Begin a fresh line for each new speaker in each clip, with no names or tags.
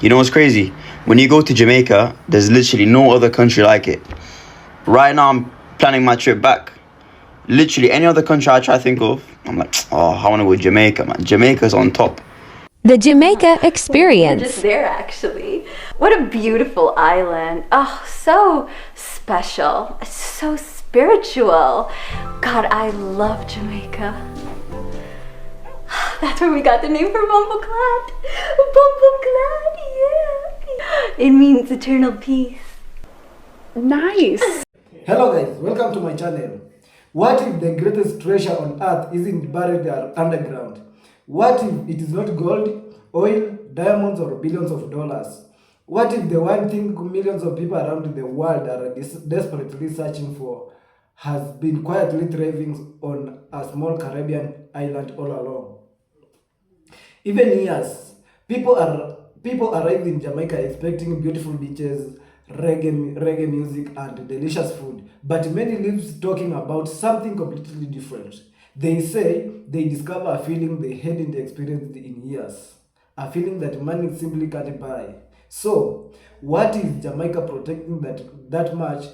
You know what's crazy? When you go to Jamaica, there's literally no other country like it. Right now, I'm planning my trip back. Literally, any other country I try to think of, I'm like, oh, I want to go to Jamaica, man. Jamaica's on top.
The Jamaica Experience.
We're just there, actually. What a beautiful island. Oh, so special. So spiritual. God, I love Jamaica. That's where we got the name for Bumbleclad. Bumbleclad, yeah. It means eternal peace.
Nice.
Hello guys, welcome to my channel. What if the greatest treasure on earth isn't buried underground? What if it is not gold, oil, diamonds or billions of dollars? What if the one thing millions of people around the world are desperately searching for has been quietly thriving on a small Caribbean island all along? Even years, people arrive in Jamaica expecting beautiful beaches, reggae music and delicious food, but many lives talking about something completely different. They say they discover a feeling they hadn't experienced in years, a feeling that money simply can't buy. So, what is Jamaica protecting that much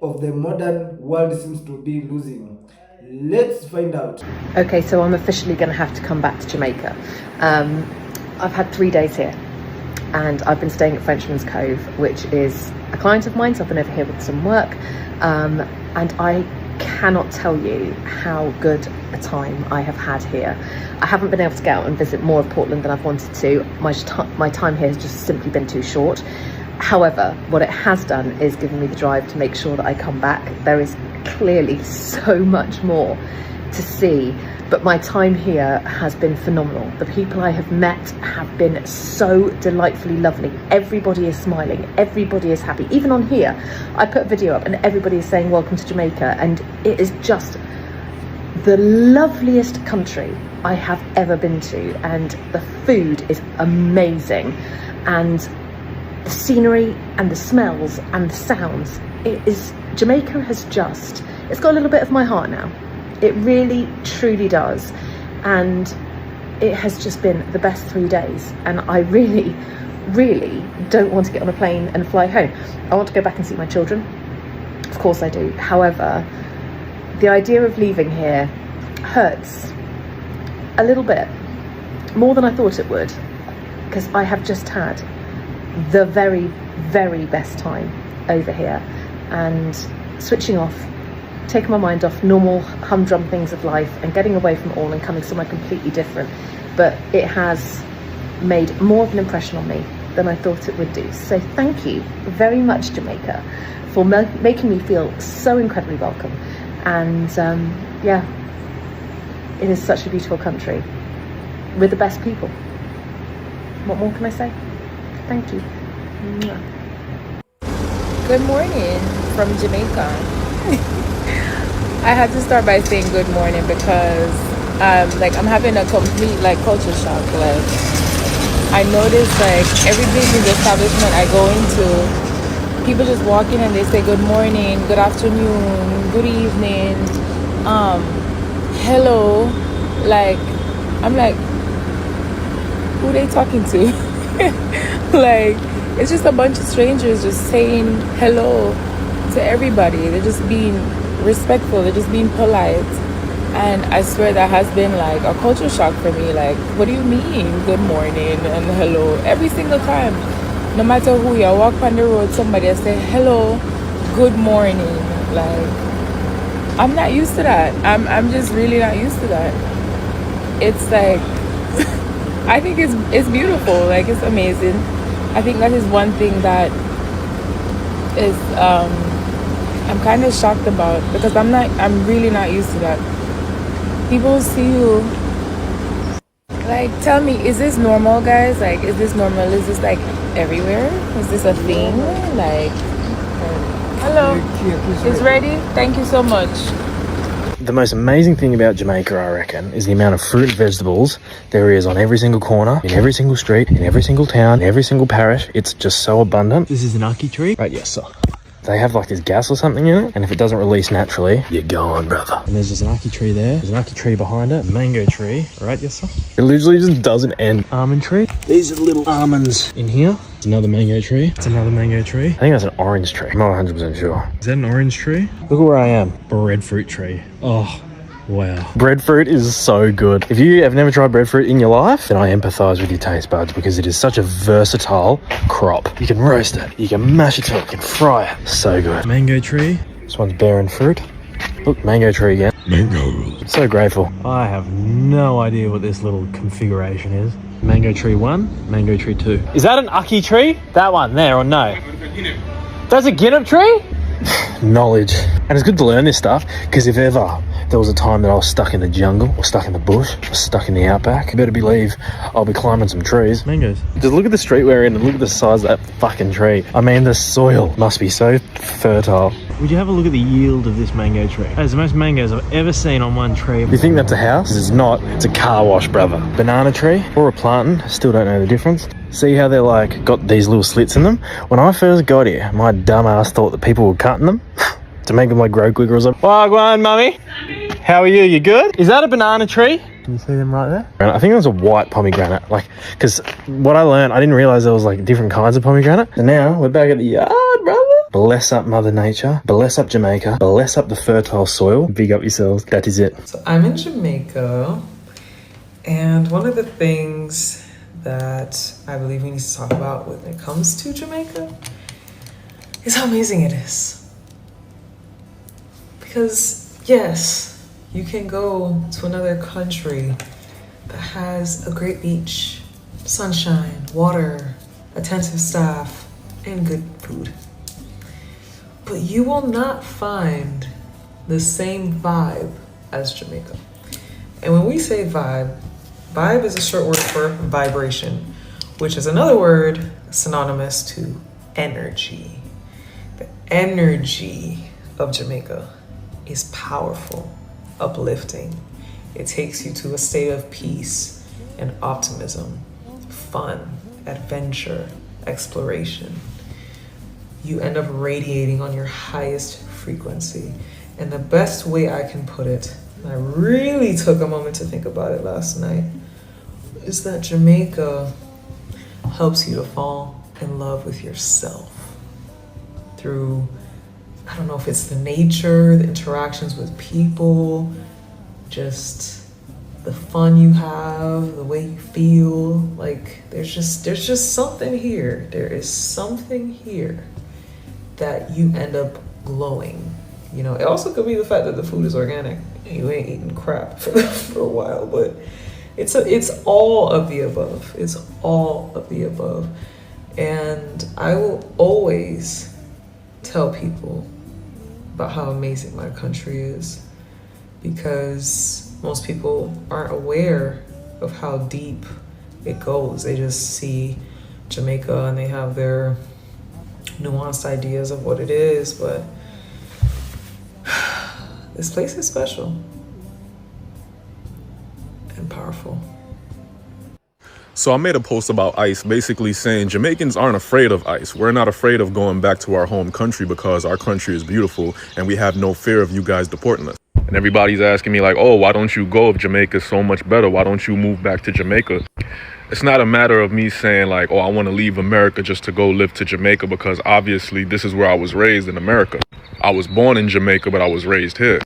of the modern world seems to be losing? Let's find out.
Okay, so I'm officially going to have to come back to Jamaica. I've had 3 days here and I've been staying at Frenchman's Cove, which is a client of mine, so I've been over here with some work, and I cannot tell you how good a time I have had here. I haven't been able to get out and visit more of Portland than I've wanted to. My time here has just simply been too short. However, what it has done is given me the drive to make sure that I come back. There is clearly so much more to see, but my time here has been phenomenal. The people I have met have been so delightfully lovely. Everybody is smiling, everybody is happy. Even on here, I put a video up and everybody is saying welcome to Jamaica, and it is just the loveliest country I have ever been to, and the food is amazing, and the scenery and the smells and the sounds. Jamaica has it's got a little bit of my heart now. It really, truly does. And it has just been the best 3 days. And I really, really don't want to get on a plane and fly home. I want to go back and see my children. Of course I do. However, the idea of leaving here hurts a little bit, more than I thought it would, because I have just had the very, very best time over here, and switching off, taking my mind off normal humdrum things of life and getting away from it all and coming somewhere completely different. But it has made more of an impression on me than I thought it would do. So thank you very much, Jamaica, for making me feel so incredibly welcome. And yeah, it is such a beautiful country with the best people. What more can I say? Thank you.
Good morning from Jamaica. I had to start by saying good morning because I'm having a complete culture shock. I noticed every business establishment I go into, people just walk in and they say good morning, good afternoon, good evening, hello. I'm like, who are they talking to? It's just a bunch of strangers just saying hello to everybody. They're just being respectful, they're just being polite. And I swear that has been a culture shock for me. What do you mean good morning and hello? Every single time, no matter who you are, walk on the road, somebody will say hello, good morning. I'm not used to that. I'm just really not used to that. It's I think it's beautiful, it's amazing. I think that is one thing that is I'm kind of shocked about, because I'm really not used to that. People see you, tell me, is this normal, guys? Is this normal? Is this everywhere? Is this a thing? Hello, it's ready? Thank you so much.
The most amazing thing about Jamaica, I reckon, is the amount of fruit and vegetables there is on every single corner, in every single street, in every single town, in every single parish. It's just so abundant.
This is an ackee tree?
Right, yes, sir. they have like this gas or something in it, and if it doesn't release naturally, you're gone, brother. And there's just an ackee tree there. There's an ackee tree behind it. Mango tree. All right, yes sir. It literally just doesn't end. Almond tree. These are the little almonds in here. It's another mango tree. It's another mango tree. I think that's an orange tree. I'm not 100% sure. Is that an orange tree? Look at where I am. Breadfruit tree. Oh. Wow. Breadfruit is so good. If you have never tried breadfruit in your life, then I empathise with your taste buds because it is such a versatile crop. You can roast it, you can mash it up, you can fry it. So good. Mango tree. This one's bearing fruit. Look, mango tree again. Mango. So grateful. I have no idea what this little configuration is. Mango tree 1, mango tree 2. Is that an ackee tree? That one there or no? That's a guinnep tree? Knowledge. And it's good to learn this stuff because if ever there was a time that I was stuck in the jungle or stuck in the bush or stuck in the outback, you better believe I'll be climbing some trees. Mangoes. Just look at the street we're in and look at the size of that fucking tree. I mean, the soil must be so fertile. Would you have a look at the yield of this mango tree? That's the most mangoes I've ever seen on one tree. You think that's a house? It's not. It's a car wash, brother. Banana tree or a plantain. Still don't know the difference. See how they're like got these little slits in them? When I first got here, my dumb ass thought that people were cutting them to make them like grow quicker or something. Wagwan, mummy. How are you? You good? Is that a banana tree? Can you see them right there? I think it was a white pomegranate. Like, because what I learned, I didn't realize there was like different kinds of pomegranate. And now we're back at the yard, brother. Bless up Mother Nature. Bless up Jamaica. Bless up the fertile soil. Big up yourselves. That is it.
So I'm in Jamaica, and one of the things that I believe we need to talk about when it comes to Jamaica is how amazing it is. Because yes, you can go to another country that has a great beach, sunshine, water, attentive staff, and good food. But you will not find the same vibe as Jamaica. And when we say vibe, vibe is a short word for vibration, which is another word synonymous to energy. The energy of Jamaica is powerful, uplifting. It takes you to a state of peace and optimism, fun, adventure, exploration. You end up radiating on your highest frequency. And the best way I can put it, and I really took a moment to think about it last night, is that Jamaica helps you to fall in love with yourself through, I don't know if it's the nature, the interactions with people, just the fun you have, the way you feel. Like there's just something here. There is something here that you end up glowing. You know, it also could be the fact that the food is organic and you ain't eating crap for a while, but it's all of the above. It's all of the above. And I will always tell people about how amazing my country is, because most people aren't aware of how deep it goes. They just see Jamaica and they have their nuanced ideas of what it is, but this place is special and powerful.
So I made a post about ICE basically saying Jamaicans aren't afraid of ICE. We're not afraid of going back to our home country because our country is beautiful and we have no fear of you guys deporting us. And everybody's asking me like, oh, why don't you go if Jamaica's so much better? Why don't you move back to Jamaica? It's not a matter of me saying like, oh, I want to leave America just to go live to Jamaica, because obviously this is where I was raised, in America. I was born in Jamaica, but I was raised here.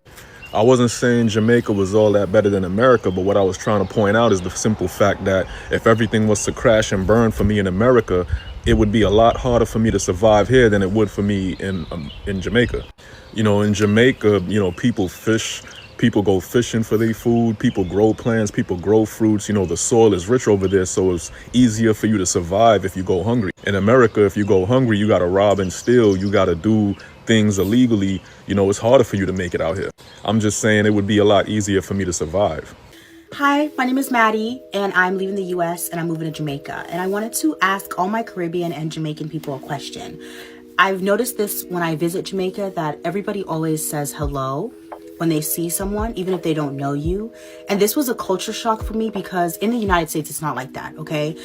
I wasn't saying Jamaica was all that better than America, but what I was trying to point out is the simple fact that if everything was to crash and burn for me in America, it would be a lot harder for me to survive here than it would for me in Jamaica. You know, in Jamaica, you know, people fish, people go fishing for their food, people grow plants, people grow fruits. You know, the soil is rich over there, so it's easier for you to survive if you go hungry. In America, if you go hungry, you got to rob and steal, you got to do things illegally. You know, it's harder for you to make it out here. I'm just saying it would be a lot easier for me to survive.
Hi, my name is Maddie, and I'm leaving the US and I'm moving to Jamaica. And I wanted to ask all my Caribbean and Jamaican people a question. I've noticed this when I visit Jamaica, that everybody always says hello when they see someone, even if they don't know you. And this was a culture shock for me because in the United States, it's not like that, okay?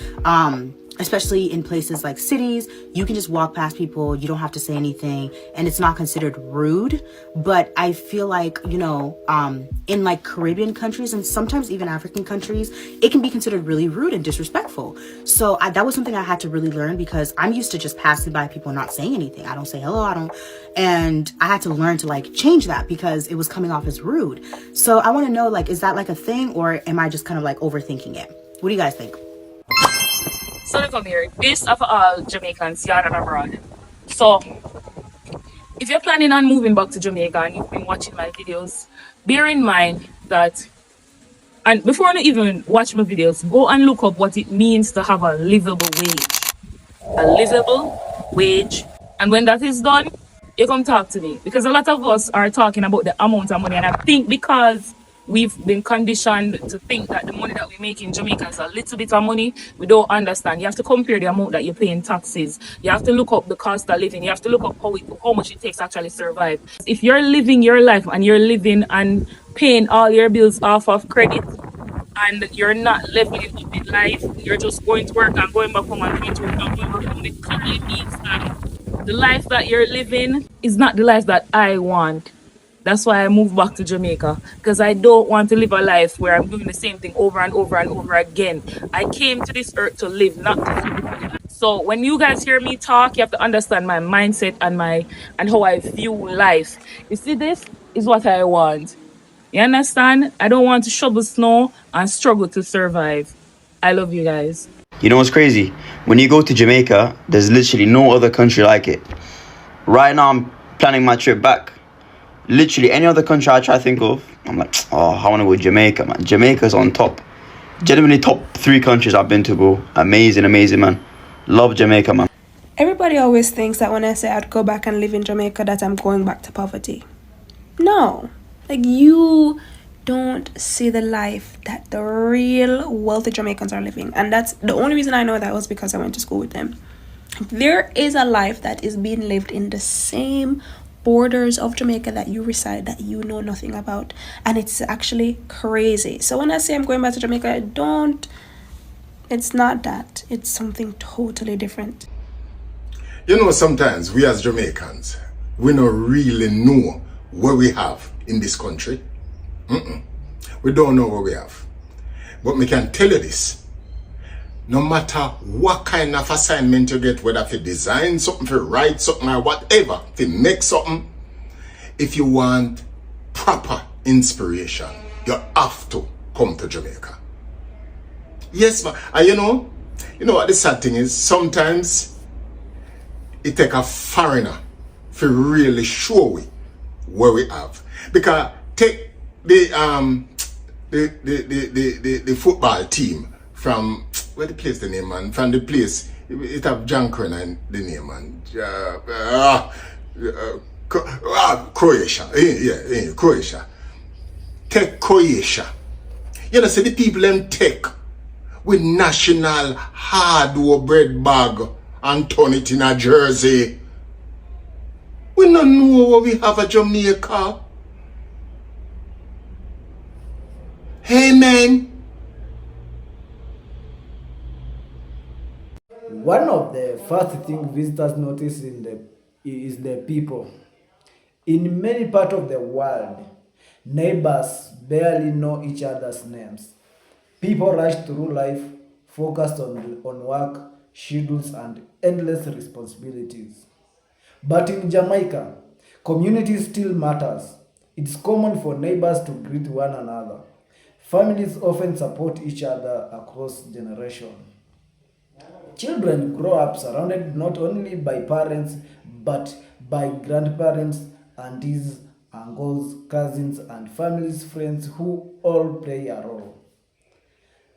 especially in places like cities, you can just walk past people, you don't have to say anything, and it's not considered rude. But I feel like, in like Caribbean countries and sometimes even African countries, it can be considered really rude and disrespectful. So that was something I had to really learn, because I'm used to just passing by people not saying anything. I don't say hello, and I had to learn to like change that because it was coming off as rude. So I want to know, like, is that like a thing, or am I just kind of like overthinking it? What do you guys think?
So look, come here. This of all Jamaicans, yard and abroad. So if you're planning on moving back to Jamaica and you've been watching my videos, bear in mind that, and before you even watch my videos, go and look up what it means to have a livable wage. A livable wage. And when that is done, you come talk to me. Because a lot of us are talking about the amount of money, and I think because we've been conditioned to think that the money that we make in Jamaica is a little bit of money, we don't understand. You have to compare the amount that you pay in taxes. You have to look up the cost of living. You have to look up how much it takes to actually survive. If you're living your life and you're living and paying all your bills off of credit, and you're not leveling up in life, you're just going to work and going back home and going to work and going back home, it clearly means that the life that you're living is not the life that I want. That's why I moved back to Jamaica, because I don't want to live a life where I'm doing the same thing over and over and over again. I came to this earth to live, not to live. So when you guys hear me talk, you have to understand my mindset and how I view life. You see, this is what I want. You understand? I don't want to shovel snow and struggle to survive. I love you guys.
You know what's crazy? When you go to Jamaica, there's literally no other country like it. Right now, I'm planning my trip back. Literally, any other country I try to think of, I'm like, oh, I want to go to Jamaica, man. Jamaica's on top. Genuinely top 3 countries I've been to, bro. Amazing, amazing, man. Love Jamaica, man.
Everybody always thinks that when I say I'd go back and live in Jamaica, that I'm going back to poverty. No. Like, you don't see the life that the real wealthy Jamaicans are living. And that's the only reason I know that was because I went to school with them. There is a life that is being lived in the same borders of Jamaica that you reside, that you know nothing about. And it's actually crazy. So when I say I'm going back to Jamaica, it's not that. It's something totally different.
You know, sometimes we as Jamaicans, we don't really know what we have in this country. We don't know what we have. But we can tell you this. No matter what kind of assignment you get, whether to design something, to write something, or whatever, to make something, if you want proper inspiration, you have to come to Jamaica. Yes, man. And you know what the sad thing is? Sometimes it takes a foreigner to really show we what we have. Because take the football team from where the place the name, man? From the place it have John Crenna in the name, man. Croatia. Yeah, Croatia. Take Croatia. You know, see the people them take with national hardware bread bag and turn it in a jersey. We don't know what we have at Jamaica. Hey, man.
One of the first things visitors notice is the people. In many parts of the world, neighbors barely know each other's names. People rush through life focused on work, schedules, and endless responsibilities. But in Jamaica, community still matters. It's common for neighbors to greet one another. Families often support each other across generations. Children grow up surrounded not only by parents but by grandparents, aunties, uncles, cousins, and families, friends who all play a role.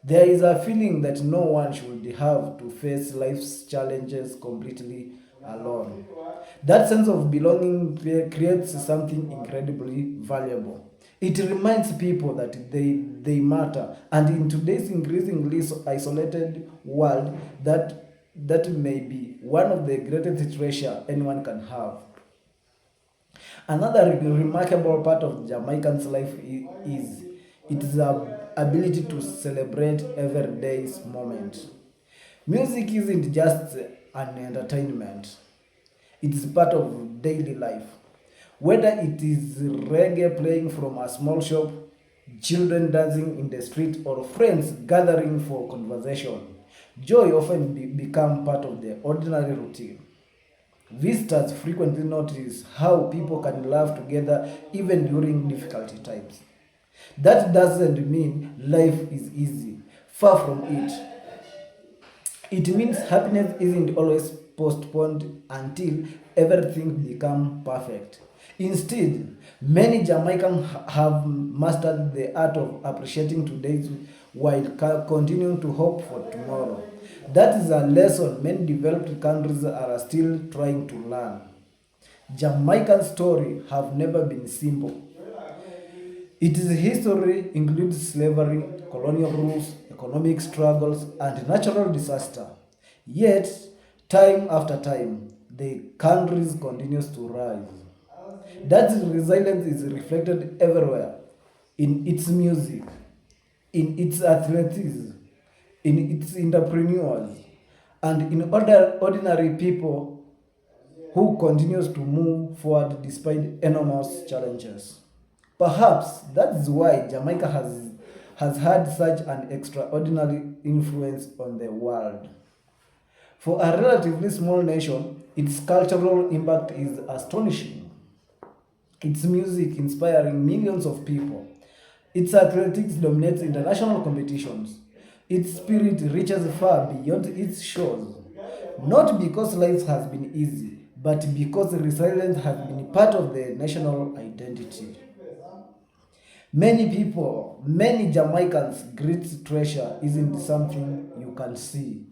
There is a feeling that no one should have to face life's challenges completely alone. That sense of belonging creates something incredibly valuable. It reminds people that they matter, and in today's increasingly isolated world, that may be one of the greatest treasure anyone can have. Another remarkable part of Jamaican's life is its ability to celebrate everyday's moment. Music isn't just an entertainment, it's part of daily life. Whether it is reggae playing from a small shop, children dancing in the street, or friends gathering for conversation, joy often become part of the ordinary routine. Visitors frequently notice how people can laugh together even during difficult times. That doesn't mean life is easy. Far from it. It means happiness isn't always postponed until everything becomes perfect. Instead, many Jamaicans have mastered the art of appreciating today while continuing to hope for tomorrow. That is a lesson many developed countries are still trying to learn. Jamaican story have never been simple. Its history includes slavery, colonial rules, economic struggles, and natural disaster. Yet, time after time, the country continues to rise. That resilience is reflected everywhere in its music, in its athletics, in its entrepreneurs, and in other ordinary people who continues to move forward despite enormous challenges. Perhaps that is why Jamaica has had such an extraordinary influence on the world. For a relatively small nation, its cultural impact is astonishing. Its music inspiring millions of people. Its athletics dominates international competitions. Its spirit reaches far beyond its shores. Not because life has been easy, but because resilience has been part of the national identity. Many people, many Jamaicans' great treasure isn't something you can see.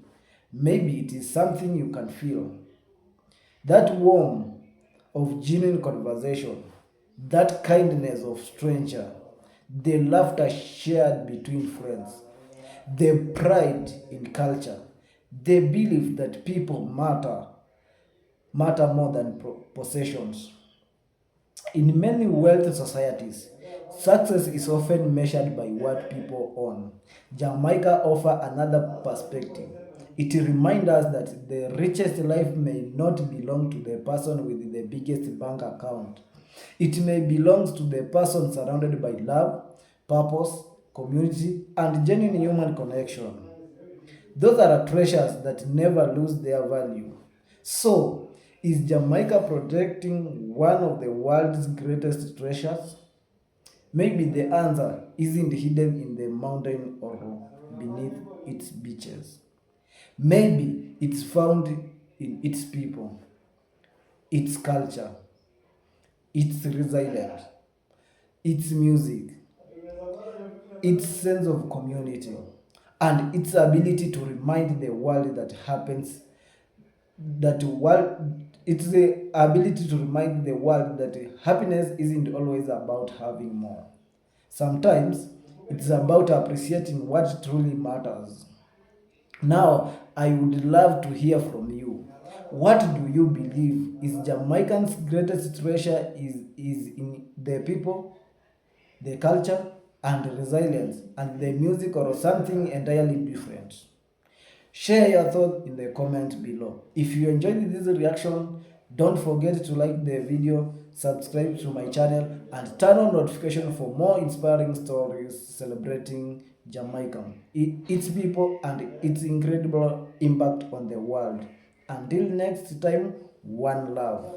Maybe it is something you can feel. That warmth of genuine conversation, that kindness of stranger, the laughter shared between friends, the pride in culture, the belief that people matter more than possessions. In many wealthy societies, success is often measured by what people own. Jamaica offers another perspective. It reminds us that the richest life may not belong to the person with the biggest bank account. It may belong to the person surrounded by love, purpose, community, and genuine human connection. Those are treasures that never lose their value. So, is Jamaica protecting one of the world's greatest treasures? Maybe the answer isn't hidden in the mountain or beneath its beaches. Maybe it's found in its people, its culture, its resilience, its music, its sense of community, and its ability to remind the world that happens that world it's the ability to remind the world that happiness isn't always about having more. Sometimes it's about appreciating what truly matters. Now, I would love to hear from you. What do you believe is Jamaican's greatest treasure is in the people, the culture, and resilience, and the music, or something entirely different? Share your thoughts in the comment below. If you enjoyed this reaction, don't forget to like the video, subscribe to my channel, and turn on notification for more inspiring stories celebrating Jamaica, its people, and its incredible impact on the world. Until next time, one love.